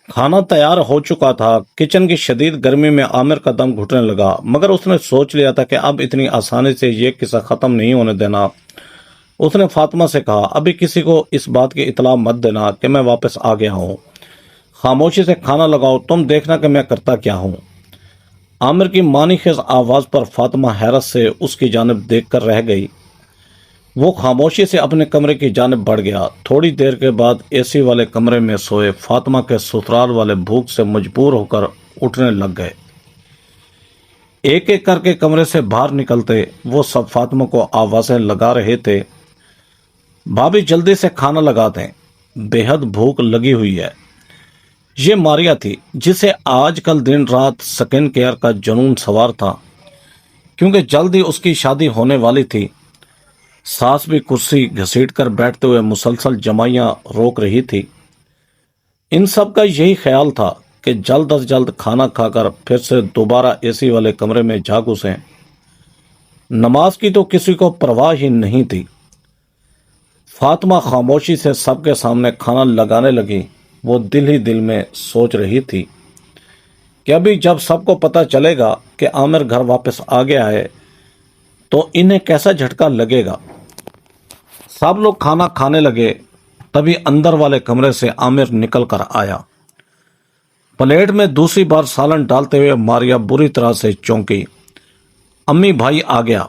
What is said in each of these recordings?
کھانا تیار ہو چکا تھا۔ کچن کی شدید گرمی میں عامر کا دم گھٹنے لگا، مگر اس نے سوچ لیا تھا کہ اب اتنی آسانی سے یہ قصہ ختم نہیں ہونے دینا۔ اس نے فاطمہ سے کہا، ابھی کسی کو اس بات کی اطلاع مت دینا کہ میں واپس آ گیا ہوں۔ خاموشی سے کھانا لگاؤ، تم دیکھنا کہ میں کرتا کیا ہوں۔ عامر کی معنی خیز آواز پر فاطمہ حیرت سے اس کی جانب دیکھ کر رہ گئی۔ وہ خاموشی سے اپنے کمرے کی جانب بڑھ گیا۔ تھوڑی دیر کے بعد اے سی والے کمرے میں سوئے فاطمہ کے سسرال والے بھوک سے مجبور ہو کر اٹھنے لگ گئے۔ ایک ایک کر کے کمرے سے باہر نکلتے وہ سب فاطمہ کو آوازیں لگا رہے تھے، بھابھی جلدی سے کھانا لگا دیں، بے حد بھوک لگی ہوئی ہے۔ یہ ماریا تھی جسے آج کل دن رات سکن کیئر کا جنون سوار تھا، کیونکہ جلد ہی اس کی شادی ہونے والی تھی۔ ساس بھی کرسی گھسیٹ کر بیٹھتے ہوئے مسلسل جمائیاں روک رہی تھی۔ ان سب کا یہی خیال تھا کہ جلد از جلد کھانا کھا کر پھر سے دوبارہ اے سی والے کمرے میں جا گھسیں۔ نماز کی تو کسی کو پرواہ ہی نہیں تھی۔ فاطمہ خاموشی سے سب کے سامنے کھانا لگانے لگی۔ وہ دل ہی دل میں سوچ رہی تھی کہ ابھی جب سب کو پتہ چلے گا کہ عامر گھر واپس آ گیا ہے تو انہیں کیسا جھٹکا لگے گا۔ سب لوگ کھانا کھانے لگے، تبھی اندر والے کمرے سے عامر نکل کر آیا۔ پلیٹ میں دوسری بار سالن ڈالتے ہوئے ماریا بری طرح سے چونکی۔ امی بھائی آ گیا۔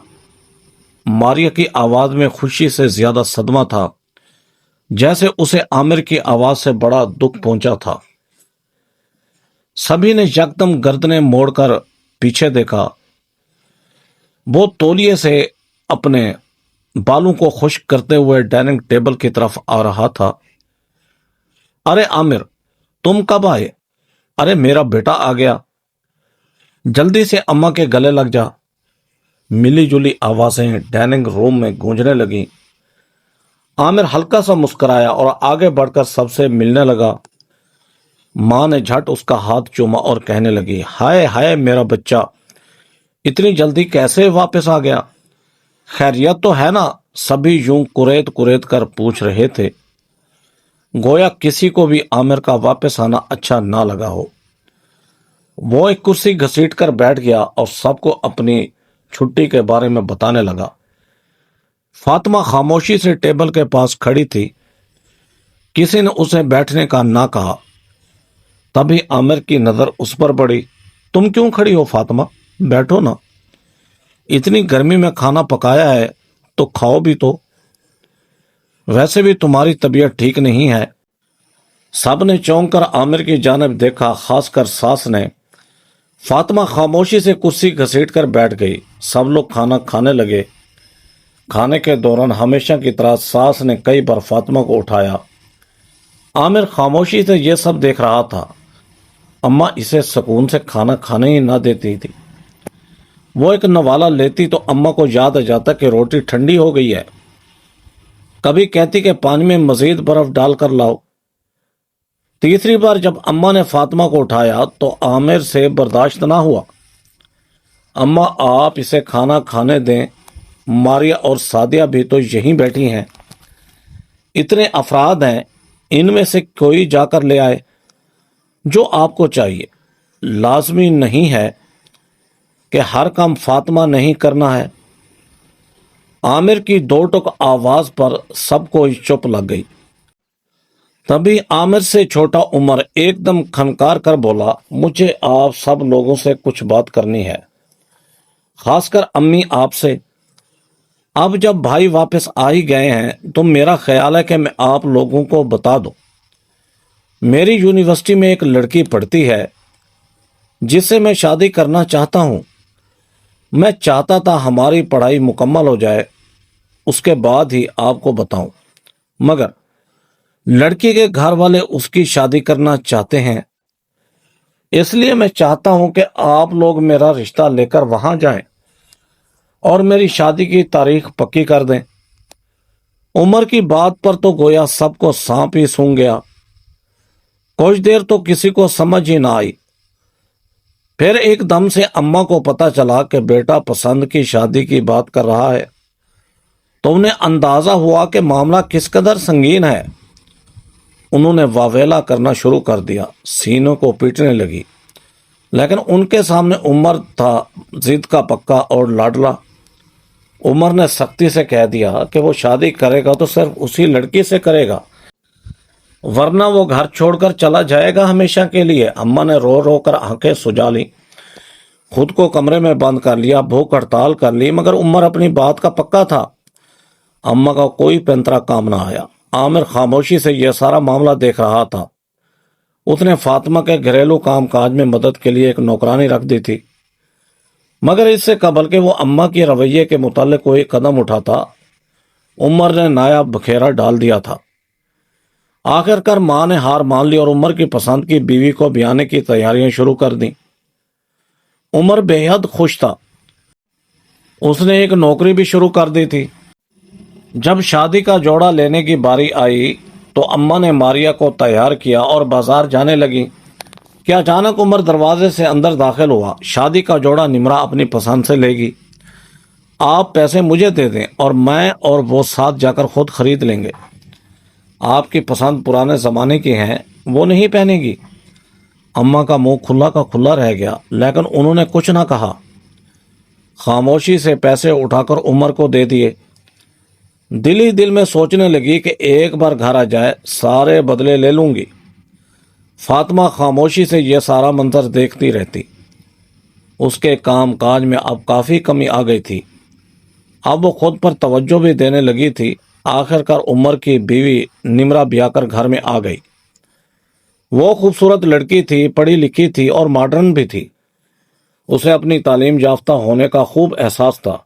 ماریا کی آواز میں خوشی سے زیادہ صدمہ تھا، جیسے اسے عامر کی آواز سے بڑا دکھ پہنچا تھا۔ سبھی نے یکدم گردنیں موڑ کر پیچھے دیکھا۔ وہ تولیے سے اپنے بالوں کو خشک کرتے ہوئے ڈائننگ ٹیبل کی طرف آ رہا تھا۔ ارے عامر، تم کب آئے؟ ارے میرا بیٹا آ گیا، جلدی سے اماں کے گلے لگ جا۔ ملی جلی آوازیں ڈائننگ روم میں گونجنے لگیں۔ عامر ہلکا سا مسکرایا اور آگے بڑھ کر سب سے ملنے لگا۔ ماں نے جھٹ اس کا ہاتھ چوما اور کہنے لگی، ہائے ہائے میرا بچہ، اتنی جلدی کیسے واپس آ گیا؟ خیریت تو ہے نا؟ سبھی یوں کریت کریت کر پوچھ رہے تھے، گویا کسی کو بھی عامر کا واپس آنا اچھا نہ لگا ہو۔ وہ ایک کرسی گھسیٹ کر بیٹھ گیا اور سب کو اپنی چھٹی کے بارے میں بتانے لگا۔ فاطمہ خاموشی سے ٹیبل کے پاس کھڑی تھی۔ کسی نے اسے بیٹھنے کا نہ کہا۔ تبھی عامر کی نظر اس پر پڑی۔ تم کیوں کھڑی ہو فاطمہ؟ بیٹھو نا، اتنی گرمی میں کھانا پکایا ہے تو کھاؤ بھی تو، ویسے بھی تمہاری طبیعت ٹھیک نہیں ہے۔ سب نے چونک کر عامر کی جانب دیکھا، خاص کر ساس نے۔ فاطمہ خاموشی سے کرسی گھسیٹ کر بیٹھ گئی۔ سب لوگ کھانا کھانے لگے۔ کھانے کے دوران ہمیشہ کی طرح ساس نے کئی بار فاطمہ کو اٹھایا۔ عامر خاموشی سے یہ سب دیکھ رہا تھا۔ اماں اسے سکون سے کھانا کھانے ہی نہ دیتی تھی۔ وہ ایک نوالا لیتی تو اماں کو یاد آ جاتا کہ روٹی ٹھنڈی ہو گئی ہے۔ کبھی کہتی کہ پانی میں مزید برف ڈال کر لاؤ۔ تیسری بار جب اماں نے فاطمہ کو اٹھایا تو عامر سے برداشت نہ ہوا۔ اماں آپ اسے کھانا کھانے دیں، ماریا اور سعدیہ بھی تو یہیں بیٹھی ہیں، اتنے افراد ہیں، ان میں سے کوئی جا کر لے آئے جو آپ کو چاہیے۔ لازمی نہیں ہے کہ ہر کام فاطمہ نہیں کرنا ہے۔ عامر کی دو ٹوک آواز پر سب کو چپ لگ گئی۔ تبھی عامر سے چھوٹا عمر ایک دم کھنکار کر بولا، مجھے آپ سب لوگوں سے کچھ بات کرنی ہے، خاص کر امی آپ سے۔ اب جب بھائی واپس آ ہی گئے ہیں تو میرا خیال ہے کہ میں آپ لوگوں کو بتا دوں، میری یونیورسٹی میں ایک لڑکی پڑھتی ہے جس سے میں شادی کرنا چاہتا ہوں۔ میں چاہتا تھا ہماری پڑھائی مکمل ہو جائے، اس کے بعد ہی آپ کو بتاؤں، مگر لڑکی کے گھر والے اس کی شادی کرنا چاہتے ہیں، اس لیے میں چاہتا ہوں کہ آپ لوگ میرا رشتہ لے کر وہاں جائیں اور میری شادی کی تاریخ پکی کر دیں۔ عمر کی بات پر تو گویا سب کو سانپ ہی سونگھ گیا۔ کچھ دیر تو کسی کو سمجھ ہی نہ آئی۔ پھر ایک دم سے اماں کو پتا چلا کہ بیٹا پسند کی شادی کی بات کر رہا ہے تو انہیں اندازہ ہوا کہ معاملہ کس قدر سنگین ہے۔ انہوں نے واویلا کرنا شروع کر دیا، سینوں کو پیٹنے لگی، لیکن ان کے سامنے عمر تھا ضد کا پکا اور لاڈلا۔ عمر نے سختی سے کہہ دیا کہ وہ شادی کرے گا تو صرف اسی لڑکی سے کرے گا، ورنہ وہ گھر چھوڑ کر چلا جائے گا ہمیشہ کے لیے۔ اماں نے رو رو کر آنکھیں سجا لی، خود کو کمرے میں بند کر لیا، بھوک ہڑتال کر لی، مگر عمر اپنی بات کا پکا تھا۔ اماں کا کوئی پینترا کام نہ آیا۔ عامر خاموشی سے یہ سارا معاملہ دیکھ رہا تھا۔ اس نے فاطمہ کے گھریلو کام کاج میں مدد کے لیے ایک نوکرانی رکھ دی تھی، مگر اس سے قبل کہ وہ اماں کے رویے کے متعلق کوئی قدم اٹھاتا، عمر نے نایا بکھیرا ڈال دیا تھا۔ آخر کار ماں نے ہار مان لی اور عمر کی پسند کی بیوی کو بیانے کی تیاریاں شروع کر دیں۔ عمر بے حد خوش تھا، اس نے ایک نوکری بھی شروع کر دی تھی۔ جب شادی کا جوڑا لینے کی باری آئی تو اماں نے ماریا کو تیار کیا اور بازار جانے لگی کہ اچانک عمر دروازے سے اندر داخل ہوا۔ شادی کا جوڑا نمرا اپنی پسند سے لے گی، آپ پیسے مجھے دے دیں اور میں اور وہ ساتھ جا کر خود خرید لیں گے۔ آپ کی پسند پرانے زمانے کی ہیں، وہ نہیں پہنے گی۔ اماں کا منہ کھلا کا کھلا رہ گیا، لیکن انہوں نے کچھ نہ کہا، خاموشی سے پیسے اٹھا کر عمر کو دے دیے۔ دل ہی دل میں سوچنے لگی کہ ایک بار گھر آ جائے سارے بدلے لے لوں گی۔ فاطمہ خاموشی سے یہ سارا منظر دیکھتی رہتی۔ اس کے کام کاج میں اب کافی کمی آ گئی تھی، اب وہ خود پر توجہ بھی دینے لگی تھی۔ آخر کار عمر کی بیوی نمرا بیاہ کر گھر میں آ گئی۔ وہ خوبصورت لڑکی تھی، پڑھی لکھی تھی اور ماڈرن بھی تھی۔ اسے اپنی تعلیم یافتہ ہونے کا خوب احساس تھا۔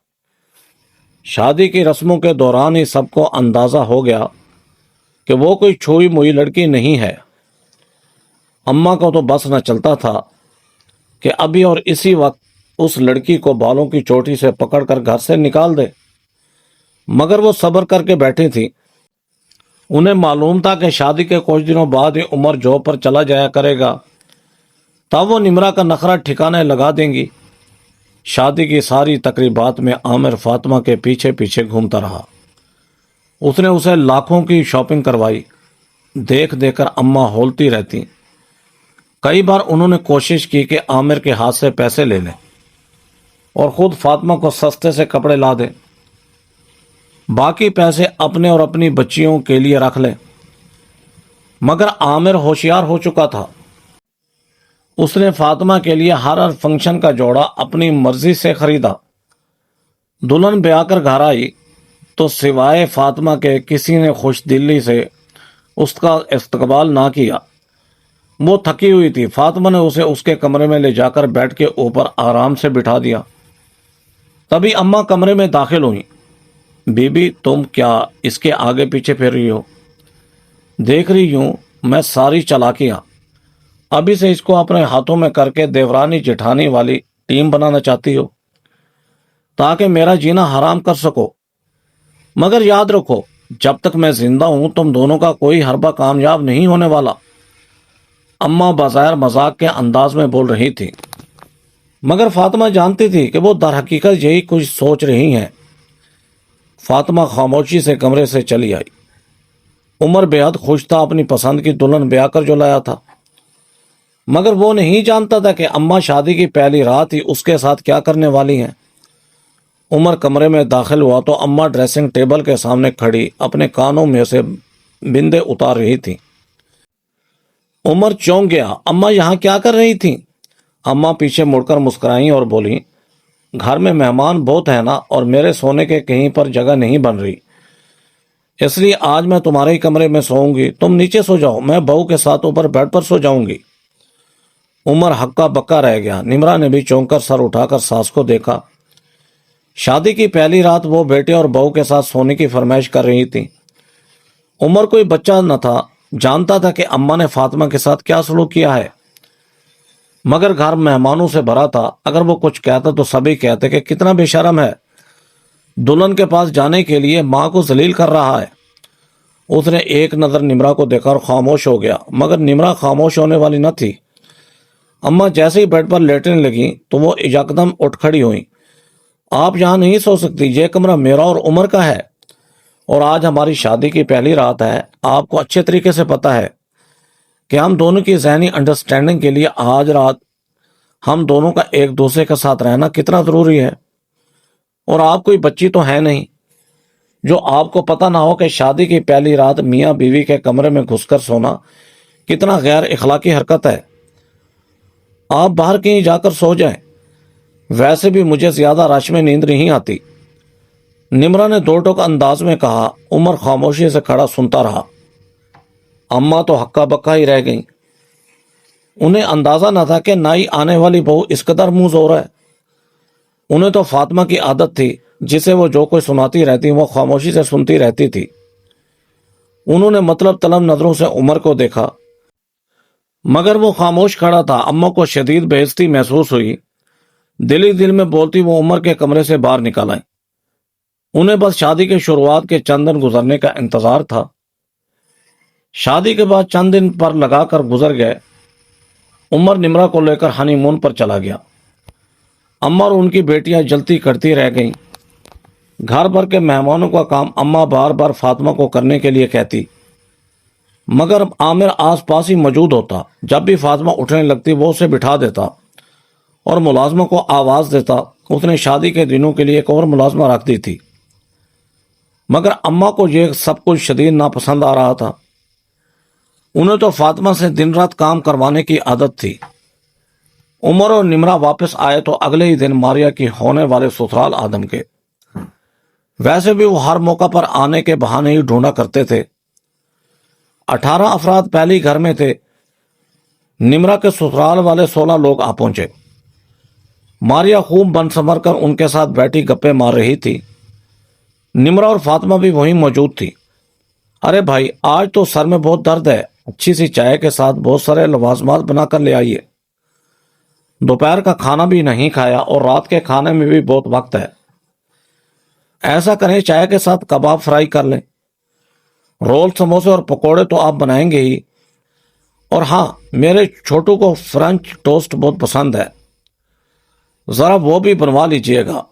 شادی کی رسموں کے دوران ہی سب کو اندازہ ہو گیا کہ وہ کوئی چھوئی موئی لڑکی نہیں ہے۔ اماں کو تو بس نہ چلتا تھا کہ ابھی اور اسی وقت اس لڑکی کو بالوں کی چوٹی سے پکڑ کر گھر سے نکال دے، مگر وہ صبر کر کے بیٹھی تھی۔ انہیں معلوم تھا کہ شادی کے کچھ دنوں بعد ہی عمر جاب پر چلا جایا کرے گا، تب وہ نمرا کا نخرہ ٹھکانے لگا دیں گی۔ شادی کی ساری تقریبات میں عامر فاطمہ کے پیچھے پیچھے گھومتا رہا۔ اس نے اسے لاکھوں کی شاپنگ کروائی۔ دیکھ دیکھ کر اماں ہولتی رہتی۔ کئی بار انہوں نے کوشش کی کہ عامر کے ہاتھ سے پیسے لے لیں اور خود فاطمہ کو سستے سے کپڑے لا دیں، باقی پیسے اپنے اور اپنی بچیوں کے لیے رکھ لیں، مگر عامر ہوشیار ہو چکا تھا۔ اس نے فاطمہ کے لیے ہر فنکشن کا جوڑا اپنی مرضی سے خریدا۔ دلہن بیاہ کر گھر آئی تو سوائے فاطمہ کے کسی نے خوش دلی سے اس کا استقبال نہ کیا۔ وہ تھکی ہوئی تھی۔ فاطمہ نے اسے اس کے کمرے میں لے جا کر بیڈ کے اوپر آرام سے بٹھا دیا۔ تبھی اماں کمرے میں داخل ہوئیں۔ بی بی تم کیا اس کے آگے پیچھے پھر رہی ہو؟ دیکھ رہی ہوں میں ساری چالاکیاں، ابھی سے اس کو اپنے ہاتھوں میں کر کے دیورانی جٹھانی والی ٹیم بنانا چاہتی ہو تاکہ میرا جینا حرام کر سکو، مگر یاد رکھو جب تک میں زندہ ہوں تم دونوں کا کوئی حربہ کامیاب نہیں ہونے والا۔ اماں بظاہر مذاق کے انداز میں بول رہی تھی، مگر فاطمہ جانتی تھی کہ وہ در حقیقت یہی کچھ سوچ رہی ہیں۔ فاطمہ خاموشی سے کمرے سے چلی آئی۔ عمر بے حد خوش تھا اپنی پسند کی دلہن بیاہ کر جو لایا تھا، مگر وہ نہیں جانتا تھا کہ اماں شادی کی پہلی رات ہی اس کے ساتھ کیا کرنے والی ہیں۔ عمر کمرے میں داخل ہوا تو اماں ڈریسنگ ٹیبل کے سامنے کھڑی اپنے کانوں میں سے بندے اتار رہی تھی۔ عمر چونک گیا، اماں یہاں کیا کر رہی تھیں؟ اماں پیچھے مڑ کر مسکرائیں اور بولی، گھر میں مہمان بہت ہیں نا اور میرے سونے کے کہیں پر جگہ نہیں بن رہی، اس لیے آج میں تمہارے ہی کمرے میں سوؤں گی، تم نیچے سو جاؤ، میں بہو کے ساتھ اوپر بیڈ پر سو جاؤں گی۔ عمر ہکا بکا رہ گیا۔ نمرا نے بھی چونک کر سر اٹھا کر ساس کو دیکھا۔ شادی کی پہلی رات وہ بیٹے اور بہو کے ساتھ سونے کی فرمائش کر رہی تھی۔ عمر کوئی بچہ نہ تھا، جانتا تھا کہ اماں نے فاطمہ کے ساتھ کیا سلوک کیا ہے، مگر گھر مہمانوں سے بھرا تھا، اگر وہ کچھ کہتا تو سبھی کہتے کہ کتنا بے شرم ہے، دلہن کے پاس جانے کے لیے ماں کو ذلیل کر رہا ہے۔ اس نے ایک نظر نمرا کو دیکھا اور خاموش ہو گیا، مگر نمرا خاموش ہونے والی نہ تھی۔ اماں جیسے ہی بیڈ پر لیٹنے لگیں تو وہ یکدم اٹھ کھڑی ہوئیں۔ آپ یہاں نہیں سو سکتی، یہ کمرہ میرا اور عمر کا ہے، اور آج ہماری شادی کی پہلی رات ہے، آپ کو اچھے طریقے سے پتہ ہے۔ کہ ہم دونوں کی ذہنی انڈرسٹینڈنگ کے لیے آج رات ہم دونوں کا ایک دوسرے کے ساتھ رہنا کتنا ضروری ہے۔ اور آپ کوئی بچی تو ہے نہیں جو آپ کو پتہ نہ ہو کہ شادی کی پہلی رات میاں بیوی کے کمرے میں گھس کر سونا کتنا غیر اخلاقی حرکت ہے۔ آپ باہر کہیں جا کر سو جائیں، ویسے بھی مجھے زیادہ رش میں نیند نہیں آتی۔ نمرا نے دو ٹوک انداز میں کہا۔ عمر خاموشی سے کھڑا سنتا رہا۔ اماں تو ہکا بکا ہی رہ گئیں۔ انہیں اندازہ نہ تھا کہ نئی آنے والی بہو اس قدر منہ زور ہے۔ انہیں تو فاطمہ کی عادت تھی، جسے وہ جو کوئی سناتی رہتی وہ خاموشی سے سنتی رہتی تھی۔ انہوں نے مطلب طلب نظروں سے عمر کو دیکھا، مگر وہ خاموش کھڑا تھا۔ اماں کو شدید بے عزتی محسوس ہوئی۔ دل ہی دل میں بولتی وہ عمر کے کمرے سے باہر نکل آئیں۔ انہیں بس شادی کے شروعات کے چند دن گزرنے کا انتظار تھا۔ شادی کے بعد چند دن پر لگا کر گزر گئے۔ عمر نمرا کو لے کر ہنی مون پر چلا گیا۔ اماں اور ان کی بیٹیاں جلتی کرتی رہ گئیں۔ گھر بھر کے مہمانوں کا کام اماں بار بار فاطمہ کو کرنے کے لیے کہتی، مگر عامر آس پاس ہی موجود ہوتا۔ جب بھی فاطمہ اٹھنے لگتی وہ اسے بٹھا دیتا اور ملازموں کو آواز دیتا۔ اس نے شادی کے دنوں کے لیے ایک اور ملازمہ رکھ دی تھی، مگر اماں کو یہ سب کچھ شدید ناپسند آ رہا تھا۔ انہیں تو فاطمہ سے دن رات کام کروانے کی عادت تھی۔ عمر اور نمرا واپس آئے تو اگلے ہی دن ماریا کی ہونے والے سسرال آدم کے۔ ویسے بھی وہ ہر موقع پر آنے کے بہانے ہی ڈھونڈا کرتے تھے۔ 18 افراد پہلے گھر میں تھے۔ نمرا کے سسرال والے 16 لوگ آ پہنچے۔ ماریا خوب بن سنور کر ان کے ساتھ بیٹھی گپے مار رہی تھی۔ نمرا اور فاطمہ بھی وہیں موجود تھی۔ ارے بھائی، آج تو سر میں بہت درد ہے، اچھی سی چائے کے ساتھ بہت سارے لوازمات بنا کر لے آئیے۔ دوپہر کا کھانا بھی نہیں کھایا اور رات کے کھانے میں بھی بہت وقت ہے۔ ایسا کریں چائے کے ساتھ کباب فرائی کر لیں، رول سموسے اور پکوڑے تو آپ بنائیں گے ہی، اور ہاں میرے چھوٹو کو فرنچ ٹوسٹ بہت پسند ہے، ذرا وہ بھی بنوا لیجئے گا۔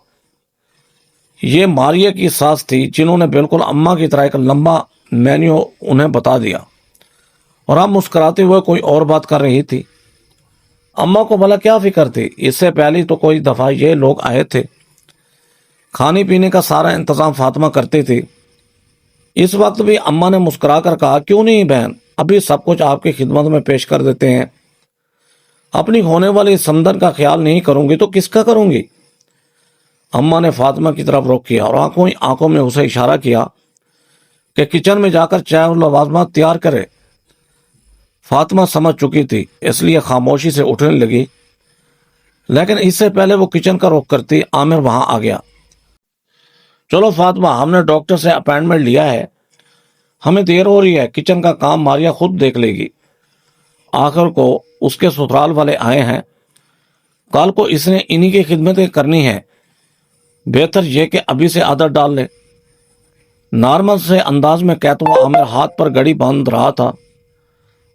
یہ ماریا کی ساس تھی جنہوں نے بالکل اماں کی طرح ایک لمبا مینیو انہیں بتا دیا، اور اب مسکراتے ہوئے کوئی اور بات کر رہی تھی۔ اماں کو بھلا کیا فکر تھی؟ اس سے پہلے تو کوئی دفعہ یہ لوگ آئے تھے۔ کھانے پینے کا سارا انتظام فاطمہ کرتی تھی۔ اس وقت بھی اماں نے مسکرا کر کہا، کیوں نہیں بہن، ابھی سب کچھ آپ کی خدمت میں پیش کر دیتے ہیں۔ اپنی ہونے والی سمندر کا خیال نہیں کروں گی تو کس کا کروں گی؟ اماں نے فاطمہ کی طرف رخ کیا اور آنکھوں میں اسے اشارہ کیا کہ کچن میں جا کر چائے اور لوازمات تیار کرے۔ فاطمہ سمجھ چکی تھی، اس لیے خاموشی سے اٹھنے لگی، لیکن اس سے پہلے وہ کچن کا رخ کرتی عامر وہاں آ گیا۔ چلو فاطمہ، ہم نے ڈاکٹر سے اپائنٹمنٹ لیا ہے، ہمیں دیر ہو رہی ہے، کچن کا کام ماریا خود دیکھ لے گی۔ آخر کو اس کے سسرال والے آئے ہیں، کل کو اس نے انہی کی خدمتیں کرنی ہے، بہتر یہ کہ ابھی سے عادت ڈال لے۔ نارمل سے انداز میں کہتا ہوا عامر ہاتھ پر گھڑی باندھ رہا تھا۔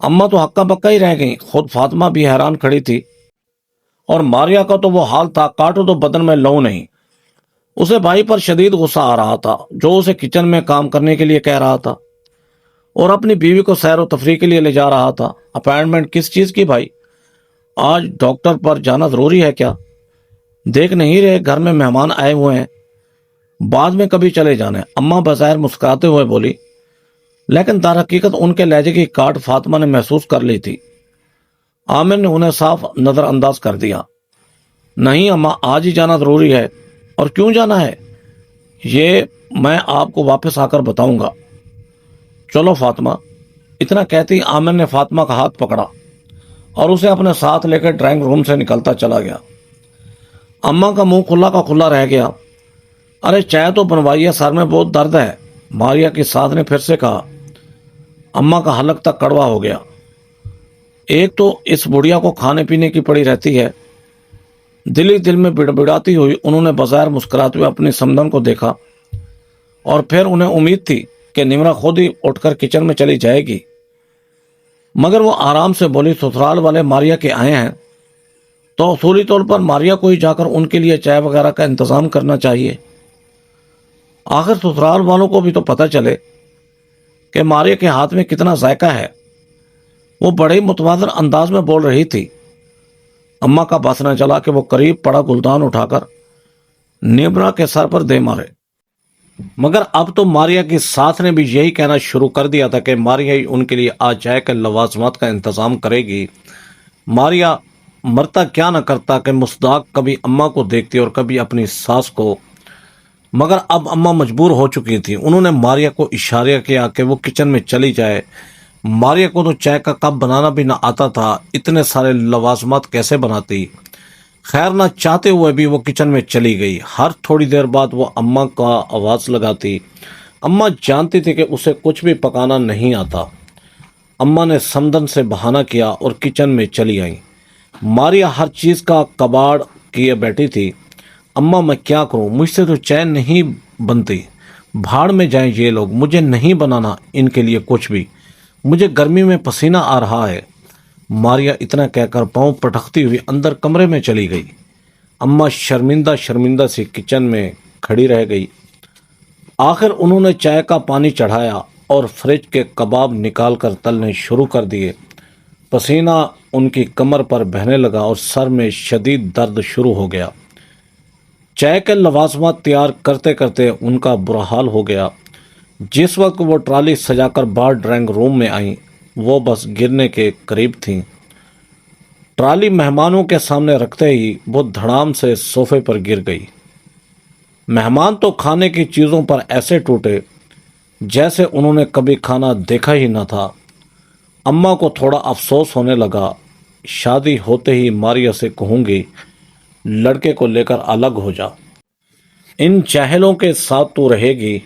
اماں تو ہکا بکا ہی رہ گئیں، خود فاطمہ بھی حیران کھڑی تھی، اور ماریا کا تو وہ حال تھا کاٹو تو بدن میں لو نہیں۔ اسے بھائی پر شدید غصہ آ رہا تھا جو اسے کچن میں کام کرنے کے لیے کہہ رہا تھا اور اپنی بیوی کو سیر و تفریح کے لیے لے جا رہا تھا۔ اپائنٹمنٹ کس چیز کی بھائی؟ آج ڈاکٹر پر جانا ضروری ہے کیا؟ دیکھ نہیں رہے گھر میں مہمان آئے ہوئے ہیں، بعد میں کبھی چلے جانے۔ اماں بظاہر مسکراتے ہوئے بولی، لیکن در حقیقت ان کے لہجے کی کاٹ فاطمہ نے محسوس کر لی تھی۔ عامر نے انہیں صاف نظر انداز کر دیا، نہیں اماں، آج ہی جانا ضروری ہے۔ اور کیوں جانا ہے یہ میں آپ کو واپس آ کر بتاؤں گا۔ چلو فاطمہ۔ اتنا کہتی عامر نے فاطمہ کا ہاتھ پکڑا اور اسے اپنے ساتھ لے کر ڈرائنگ روم سے نکلتا چلا گیا۔ اماں کا منہ کھلا کا کھلا رہ گیا۔ ارے چائے تو بنوائیے، سر میں بہت درد ہے، ماریا کی ساس نے پھر سے کہا۔ اماں کا حلق تک کڑوا ہو گیا۔ ایک تو اس بڑھیا کو کھانے پینے کی پڑی رہتی ہے۔ دل ہی دل میں بڑبڑاتی ہوئی انہوں نے بظاہر مسکراتے ہوئے اپنی سمندن کو دیکھا، اور پھر انہیں امید تھی کہ نمرا خود ہی اٹھ کر کچن میں چلی جائے گی، مگر وہ آرام سے بولی، سسرال والے ماریا کے آئے ہیں تو اصولی طور پر ماریا کو ہی جا کر ان کے لیے چائے وغیرہ کا انتظام کرنا چاہیے۔ آخر سسرال والوں کو بھی تو پتہ چلے کہ ماریا کے ہاتھ میں کتنا ذائقہ ہے۔ وہ بڑے ہی متواضع انداز میں بول رہی تھی۔ اماں کا بس نہ چلا کہ وہ قریب پڑا گلدان اٹھا کر نیبرا کے سر پر دے مارے، مگر اب تو ماریا کی ساس نے بھی یہی کہنا شروع کر دیا تھا کہ ماریا ہی ان کے لیے آج جائے کہ لوازمات کا انتظام کرے گی۔ ماریا مرتا کیا نہ کرتا کہ مصداق کبھی اماں کو دیکھتی اور کبھی اپنی ساس کو، مگر اب اماں مجبور ہو چکی تھی۔ انہوں نے ماریا کو اشارہ کیا کہ وہ کچن میں چلی جائے۔ ماریا کو تو چائے کا کپ بنانا بھی نہ آتا تھا، اتنے سارے لوازمات کیسے بناتی؟ خیر نہ چاہتے ہوئے بھی وہ کچن میں چلی گئی۔ ہر تھوڑی دیر بعد وہ اماں کا آواز لگاتی۔ اماں جانتی تھی کہ اسے کچھ بھی پکانا نہیں آتا۔ اماں نے سمدن سے بہانہ کیا اور کچن میں چلی آئیں۔ ماریا ہر چیز کا کباڑ کیے بیٹھی تھی۔ اماں میں کیا کروں، مجھ سے تو چین نہیں بنتی، بھاڑ میں جائیں یہ لوگ، مجھے نہیں بنانا ان کے لیے کچھ بھی، مجھے گرمی میں پسینہ آ رہا ہے۔ ماریا اتنا کہہ کر پاؤں پٹکتی ہوئی اندر کمرے میں چلی گئی۔ اماں شرمندہ شرمندہ سی کچن میں کھڑی رہ گئی۔ آخر انہوں نے چائے کا پانی چڑھایا اور فریج کے کباب نکال کر تلنے شروع کر دیے۔ پسینہ ان کی کمر پر بہنے لگا اور سر میں شدید درد شروع ہو گیا۔ چائے کے لوازمات تیار کرتے کرتے ان کا برا حال ہو گیا۔ جس وقت وہ ٹرالی سجا کر باہر ڈرائنگ روم میں آئیں، وہ بس گرنے کے قریب تھیں۔ ٹرالی مہمانوں کے سامنے رکھتے ہی وہ دھڑام سے صوفے پر گر گئی۔ مہمان تو کھانے کی چیزوں پر ایسے ٹوٹے جیسے انہوں نے کبھی کھانا دیکھا ہی نہ تھا۔ اماں کو تھوڑا افسوس ہونے لگا۔ شادی ہوتے ہی ماریا سے کہوں گی لڑکے کو لے کر الگ ہو جا، ان جاہلوں کے ساتھ تو رہے گی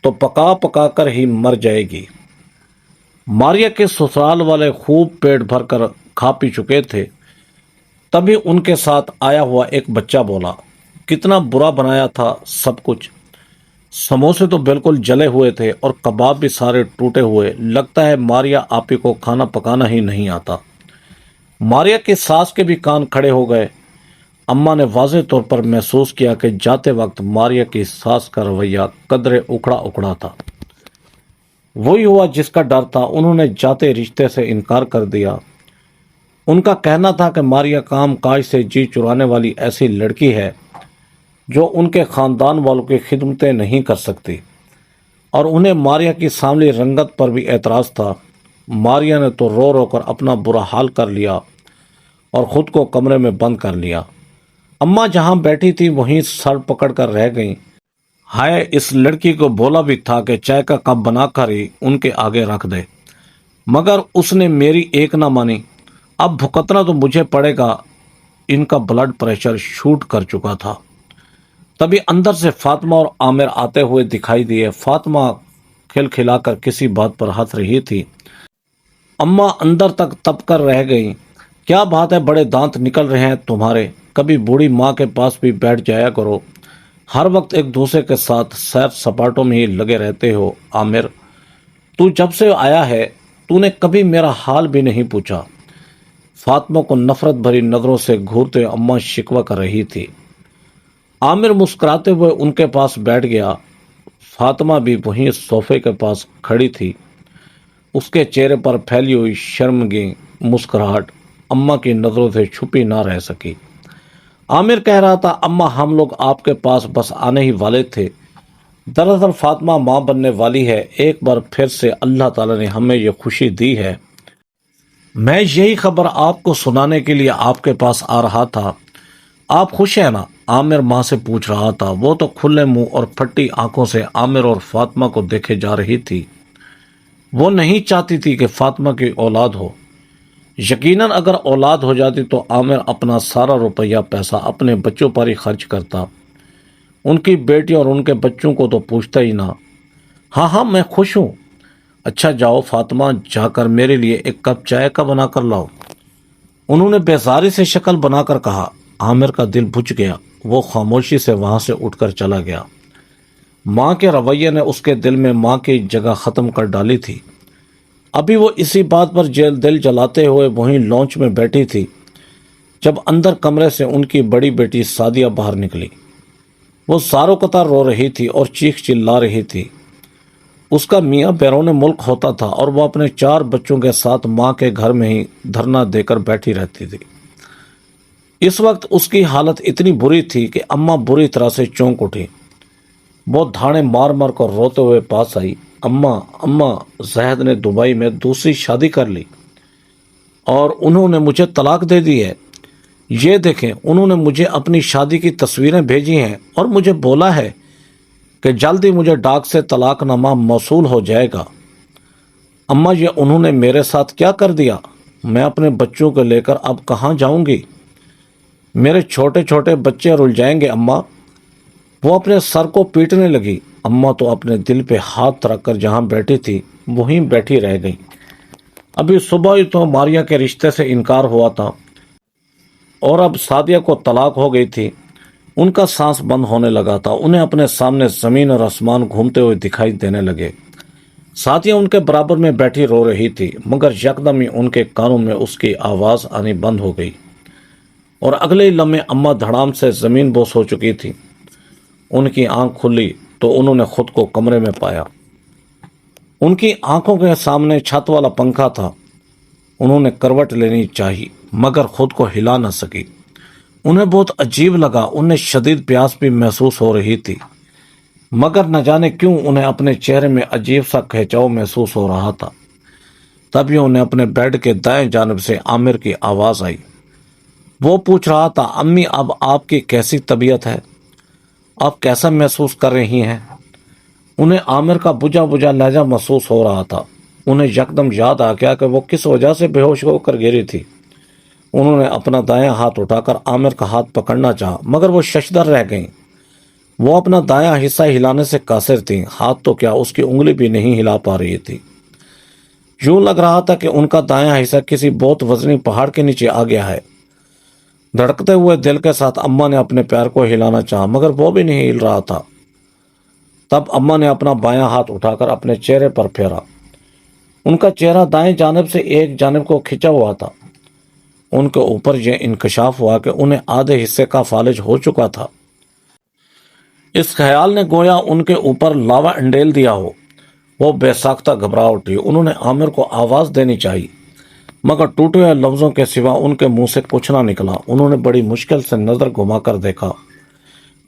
تو پکا پکا کر ہی مر جائے گی۔ ماریا کے سسرال والے خوب پیٹ بھر کر کھا پی چکے تھے، تبھی ان کے ساتھ آیا ہوا ایک بچہ بولا، کتنا برا بنایا تھا سب کچھ، سموسے تو بالکل جلے ہوئے تھے اور کباب بھی سارے ٹوٹے ہوئے، لگتا ہے ماریا آپی کو کھانا پکانا ہی نہیں آتا۔ ماریا کی ساس کے بھی کان کھڑے ہو گئے۔ اماں نے واضح طور پر محسوس کیا کہ جاتے وقت ماریا کی ساس کا رویہ قدرے اکھڑا اکھڑا تھا۔ وہی ہوا جس کا ڈر تھا، انہوں نے جاتے رشتے سے انکار کر دیا۔ ان کا کہنا تھا کہ ماریا کام کاج سے جی چرانے والی ایسی لڑکی ہے جو ان کے خاندان والوں کی خدمتیں نہیں کر سکتی، اور انہیں ماریا کی سانولی رنگت پر بھی اعتراض تھا۔ ماریا نے تو رو رو کر اپنا برا حال کر لیا اور خود کو کمرے میں بند کر لیا۔ اماں جہاں بیٹھی تھی وہیں سر پکڑ کر رہ گئیں۔ ہائے، اس لڑکی کو بولا بھی تھا کہ چائے کا کپ بنا کر ہی ان کے آگے رکھ دے، مگر اس نے میری ایک نہ مانی۔ اب بھگتنا تو مجھے پڑے گا۔ ان کا بلڈ پریشر شوٹ کر چکا تھا۔ تبھی اندر سے فاطمہ اور عامر آتے ہوئے دکھائی دیے۔ فاطمہ کھلکھلا کر کسی بات پر ہنس رہی تھی۔ اماں اندر تک تپ کر رہ گئیں۔ کیا بات ہے، بڑے دانت نکل رہے ہیں تمہارے، کبھی بوڑھی ماں کے پاس بھی بیٹھ جایا کرو، ہر وقت ایک دوسرے کے ساتھ سیر سپاٹوں میں ہی لگے رہتے ہو۔ عامر، تو جب سے آیا ہے تو نے کبھی میرا حال بھی نہیں پوچھا۔ فاطمہ کو نفرت بھری نظروں سے گھورتے اماں شکوہ کر رہی تھی۔ عامر مسکراتے ہوئے ان کے پاس بیٹھ گیا۔ فاطمہ بھی وہیں صوفے کے پاس کھڑی تھی۔ اس کے چہرے پر پھیلی ہوئی شرمگین مسکراہٹ اماں کی نظروں سے چھپی نہ رہ سکی۔ عامر کہہ رہا تھا، اماں ہم لوگ آپ کے پاس بس آنے ہی والے تھے۔ دراصل فاطمہ ماں بننے والی ہے، ایک بار پھر سے اللہ تعالیٰ نے ہمیں یہ خوشی دی ہے۔ میں یہی خبر آپ کو سنانے کے لیے آپ کے پاس آ رہا تھا۔ آپ خوش ہیں نا؟ عامر ماں سے پوچھ رہا تھا۔ وہ تو کھلے منہ اور پھٹی آنکھوں سے عامر اور فاطمہ کو دیکھے جا رہی تھی۔ وہ نہیں چاہتی تھی کہ فاطمہ کی اولاد ہو۔ یقیناً اگر اولاد ہو جاتی تو عامر اپنا سارا روپیہ پیسہ اپنے بچوں پر ہی خرچ کرتا، ان کی بیٹی اور ان کے بچوں کو تو پوچھتا ہی نہ۔ ہاں ہاں، میں خوش ہوں۔ اچھا جاؤ فاطمہ، جا کر میرے لیے ایک کپ چائے کا بنا کر لاؤ، انہوں نے بیزاری سے شکل بنا کر کہا۔ عامر کا دل بجھ گیا۔ وہ خاموشی سے وہاں سے اٹھ کر چلا گیا۔ ماں کے رویے نے اس کے دل میں ماں کی جگہ ختم کر ڈالی تھی۔ ابھی وہ اسی بات پر دل جلاتے ہوئے وہیں لانچ میں بیٹھی تھی جب اندر کمرے سے ان کی بڑی بیٹی سعدیہ باہر نکلی۔ وہ ساروں قطار رو رہی تھی اور چیخ چلا رہی تھی۔ اس کا میاں بیرون ملک ہوتا تھا اور وہ اپنے 4 بچوں کے ساتھ ماں کے گھر میں ہی دھرنا دے کر بیٹھی رہتی تھی۔ اس وقت اس کی حالت اتنی بری تھی کہ اماں بری طرح سے چونک اٹھی۔ وہ دھاڑے مار مار کر روتے ہوئے پاس آئی۔ اماں زاہد نے دبئی میں دوسری شادی کر لی اور انہوں نے مجھے طلاق دے دی ہے۔ یہ دیکھیں، انہوں نے مجھے اپنی شادی کی تصویریں بھیجی ہیں اور مجھے بولا ہے کہ جلدی مجھے ڈاک سے طلاق نامہ موصول ہو جائے گا۔ اماں، یہ انہوں نے میرے ساتھ کیا کر دیا؟ میں اپنے بچوں کو لے کر اب کہاں جاؤں گی؟ میرے چھوٹے چھوٹے بچے رل جائیں گے اماں۔ وہ اپنے سر کو پیٹنے لگی۔ اماں تو اپنے دل پہ ہاتھ رکھ کر جہاں بیٹھی تھی وہیں بیٹھی رہ گئی۔ ابھی صبح ہی تو ماریا کے رشتے سے انکار ہوا تھا اور اب سعدیہ کو طلاق ہو گئی تھی۔ ان کا سانس بند ہونے لگا تھا۔ انہیں اپنے سامنے زمین اور آسمان گھومتے ہوئے دکھائی دینے لگے۔ سعدیہ ان کے برابر میں بیٹھی رو رہی تھی، مگر یکدم ہی ان کے کانوں میں اس کی آواز آنی بند ہو گئی اور اگلے ہی لمحے اماں دھڑام سے زمین بوس ہو چکی تھی۔ ان کی آنکھ کھلی تو انہوں نے خود کو کمرے میں پایا۔ ان کی آنکھوں کے سامنے چھت والا پنکھا تھا۔ انہوں نے کروٹ لینی چاہی مگر خود کو ہلا نہ سکی۔ انہیں بہت عجیب لگا۔ انہیں شدید پیاس بھی محسوس ہو رہی تھی، مگر نہ جانے کیوں انہیں اپنے چہرے میں عجیب سا کھینچاؤ محسوس ہو رہا تھا۔ تبھی انہیں اپنے بیڈ کے دائیں جانب سے عامر کی آواز آئی۔ وہ پوچھ رہا تھا، امی اب آپ کی کیسی طبیعت ہے؟ آپ کیسا محسوس کر رہی ہیں؟ انہیں عامر کا بجھا بجھا لہجہ محسوس ہو رہا تھا۔ انہیں یکدم یاد آ گیا کہ وہ کس وجہ سے بے ہوش ہو کر گری تھی۔ انہوں نے اپنا دایاں ہاتھ اٹھا کر عامر کا ہاتھ پکڑنا چاہا مگر وہ ششدر رہ گئیں۔ وہ اپنا دایاں حصہ ہلانے سے قاصر تھیں۔ ہاتھ تو کیا، اس کی انگلی بھی نہیں ہلا پا رہی تھی۔ یوں لگ رہا تھا کہ ان کا دایاں حصہ کسی بہت وزنی پہاڑ کے نیچے آ گیا ہے۔ دھڑکتے ہوئے دل کے ساتھ اماں نے اپنے پیر کو ہلانا چاہا مگر وہ بھی نہیں ہل رہا تھا۔ تب اماں نے اپنا بایاں ہاتھ اٹھا کر اپنے چہرے پر پھیرا۔ ان کا چہرہ دائیں جانب سے ایک جانب کو کھنچا ہوا تھا۔ ان کے اوپر یہ انکشاف ہوا کہ انہیں آدھے حصے کا فالج ہو چکا تھا۔ اس خیال نے گویا ان کے اوپر لاوا انڈیل دیا ہو۔ وہ بے ساختہ گھبرا اٹھی۔ انہوں نے عامر کو آواز دینی چاہی مگر ٹوٹے ہوئے لفظوں کے سوا ان کے منہ سے کچھ نہ نکلا۔ انہوں نے بڑی مشکل سے نظر گھما کر دیکھا۔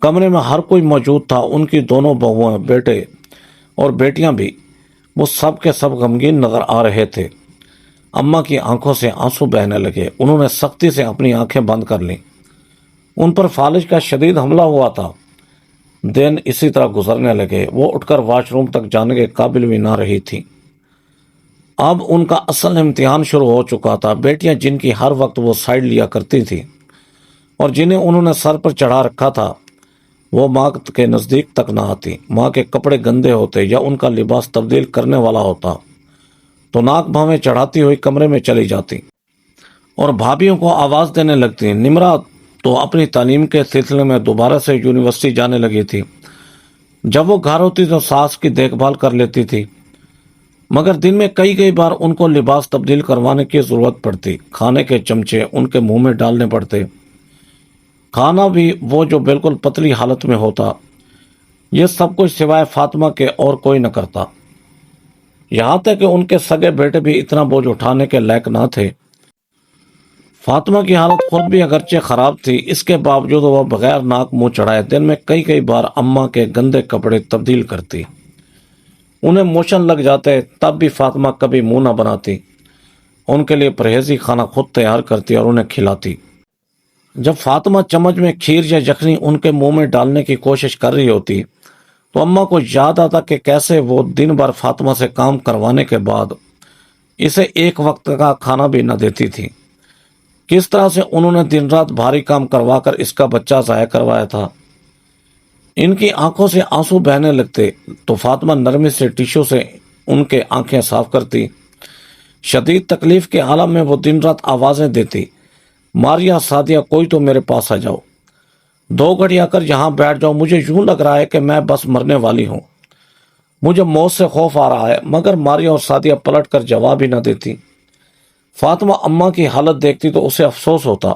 کمرے میں ہر کوئی موجود تھا۔ ان کی دونوں بہویں، بیٹے اور بیٹیاں بھی، وہ سب کے سب غمگین نظر آ رہے تھے۔ اماں کی آنکھوں سے آنسو بہنے لگے۔ انہوں نے سختی سے اپنی آنکھیں بند کر لیں۔ ان پر فالج کا شدید حملہ ہوا تھا۔ دن اسی طرح گزرنے لگے۔ وہ اٹھ کر واش روم تک جانے کے قابل بھی نہ رہی تھی۔ اب ان کا اصل امتحان شروع ہو چکا تھا۔ بیٹیاں جن کی ہر وقت وہ سائڈ لیا کرتی تھی اور جنہیں انہوں نے سر پر چڑھا رکھا تھا، وہ ماں کے نزدیک تک نہ آتی۔ ماں کے کپڑے گندے ہوتے یا ان کا لباس تبدیل کرنے والا ہوتا تو ناک بھاویں چڑھاتی ہوئی کمرے میں چلی جاتی اور بھابھیوں کو آواز دینے لگتی۔ نمرا تو اپنی تعلیم کے سلسلے میں دوبارہ سے یونیورسٹی جانے لگی تھی۔ جب وہ گھر ہوتی تو ساس کی دیکھ بھال کر لیتی تھی، مگر دن میں کئی بار ان کو لباس تبدیل کروانے کی ضرورت پڑتی۔ کھانے کے چمچے ان کے منہ میں ڈالنے پڑتے، کھانا بھی وہ جو بالکل پتلی حالت میں ہوتا۔ یہ سب کچھ سوائے فاطمہ کے اور کوئی نہ کرتا۔ یہاں تک کہ ان کے سگے بیٹے بھی اتنا بوجھ اٹھانے کے لائق نہ تھے۔ فاطمہ کی حالت خود بھی اگرچہ خراب تھی، اس کے باوجود وہ بغیر ناک منہ چڑھائے دن میں کئی بار اماں کے گندے کپڑے تبدیل کرتی۔ انہیں موشن لگ جاتے تب بھی فاطمہ کبھی منہ نہ بناتی۔ ان کے لیے پرہیزی کھانا خود تیار کرتی اور انہیں کھلاتی۔ جب فاطمہ چمچ میں کھیر یا یخنی ان کے منہ میں ڈالنے کی کوشش کر رہی ہوتی تو اماں کو یاد آتا کہ کیسے وہ دن بھر فاطمہ سے کام کروانے کے بعد اسے ایک وقت کا کھانا بھی نہ دیتی تھی۔ کس طرح سے انہوں نے دن رات بھاری کام کروا کر اس کا بچہ ضائع کروایا تھا۔ ان کی آنکھوں سے آنسو بہنے لگتے تو فاطمہ نرمی سے ٹیشو سے ان کے آنکھیں صاف کرتی۔ شدید تکلیف کے عالم میں وہ دن رات آوازیں دیتی، ماریا، سعدیہ، کوئی تو میرے پاس آ جاؤ، 2 گھڑی آ کر یہاں بیٹھ جاؤ، مجھے یوں لگ رہا ہے کہ میں بس مرنے والی ہوں، مجھے موت سے خوف آ رہا ہے۔ مگر ماریا اور سعدیہ پلٹ کر جواب ہی نہ دیتی۔ فاطمہ اماں کی حالت دیکھتی تو اسے افسوس ہوتا،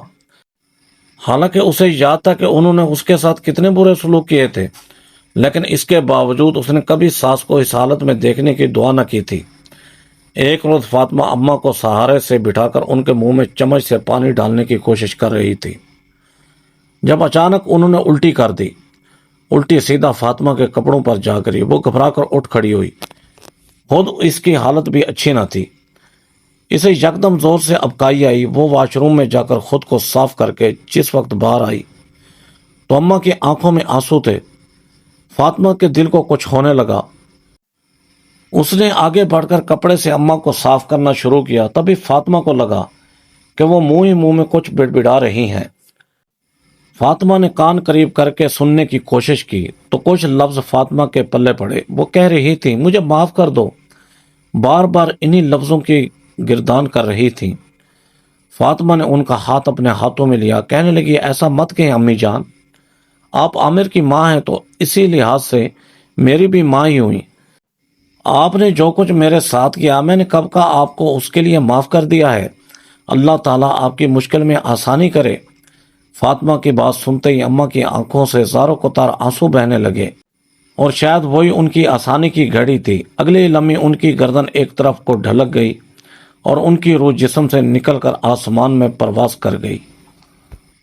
حالانکہ اسے یاد تھا کہ انہوں نے اس کے ساتھ کتنے برے سلوک کیے تھے۔ لیکن اس کے باوجود اس نے کبھی ساس کو اس حالت میں دیکھنے کی دعا نہ کی تھی۔ ایک روز فاطمہ اماں کو سہارے سے بٹھا کر ان کے منہ میں چمچ سے پانی ڈالنے کی کوشش کر رہی تھی، جب اچانک انہوں نے الٹی کر دی۔ الٹی سیدھا فاطمہ کے کپڑوں پر جا کری۔ وہ گھبرا کر اٹھ کھڑی ہوئی۔ خود اس کی حالت بھی اچھی نہ تھی۔ اسے یکدم زور سے ابکائی آئی۔ وہ واش روم میں جا کر خود کو صاف کر کے جس وقت باہر آئی تو اماں کی آنکھوں میں آنسو تھے۔ فاطمہ کے دل کو کچھ ہونے لگا۔ اس نے آگے بڑھ کر کپڑے سے اماں کو صاف کرنا شروع کیا۔ تبھی فاطمہ کو لگا کہ وہ منہ ہی منہ میں کچھ بڑبڑا رہی ہیں۔ فاطمہ نے کان قریب کر کے سننے کی کوشش کی تو کچھ لفظ فاطمہ کے پلے پڑے۔ وہ کہہ رہی تھی، مجھے معاف کر دو، بار بار انہی لفظوں کی گردان کر رہی تھی۔ فاطمہ نے ان کا ہاتھ اپنے ہاتھوں میں لیا، کہنے لگی، ایسا مت کہیں امی جان، آپ عامر کی ماں ہیں تو اسی لحاظ سے میری بھی ماں ہی ہوئی۔ آپ نے جو کچھ میرے ساتھ کیا، میں نے کب کا آپ کو اس کے لیے معاف کر دیا ہے۔ اللہ تعالیٰ آپ کی مشکل میں آسانی کرے۔ فاطمہ کی بات سنتے ہی اماں کی آنکھوں سے زاروں قطار آنسو بہنے لگے، اور شاید وہی ان کی آسانی کی گھڑی تھی۔ اگلے لمحے ان کی گردن ایک طرف کو ڈھلک گئی اور ان کی روح جسم سے نکل کر آسمان میں پرواز کر گئی۔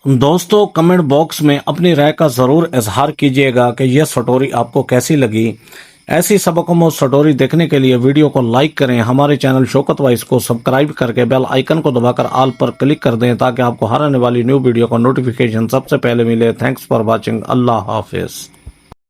دوستو، کمنٹ باکس میں اپنی رائے کا ضرور اظہار کیجیے گا کہ یہ سٹوری آپ کو کیسی لگی۔ ایسی سبق آموز سٹوری دیکھنے کے لیے ویڈیو کو لائک کریں، ہمارے چینل شوکت وائس کو سبسکرائب کر کے بیل آئیکن کو دبا کر آل پر کلک کر دیں تاکہ آپ کو ہر آنے والی نیو ویڈیو کا نوٹیفیکیشن سب سے پہلے ملے۔ Thanks for watching. اللہ حافظ۔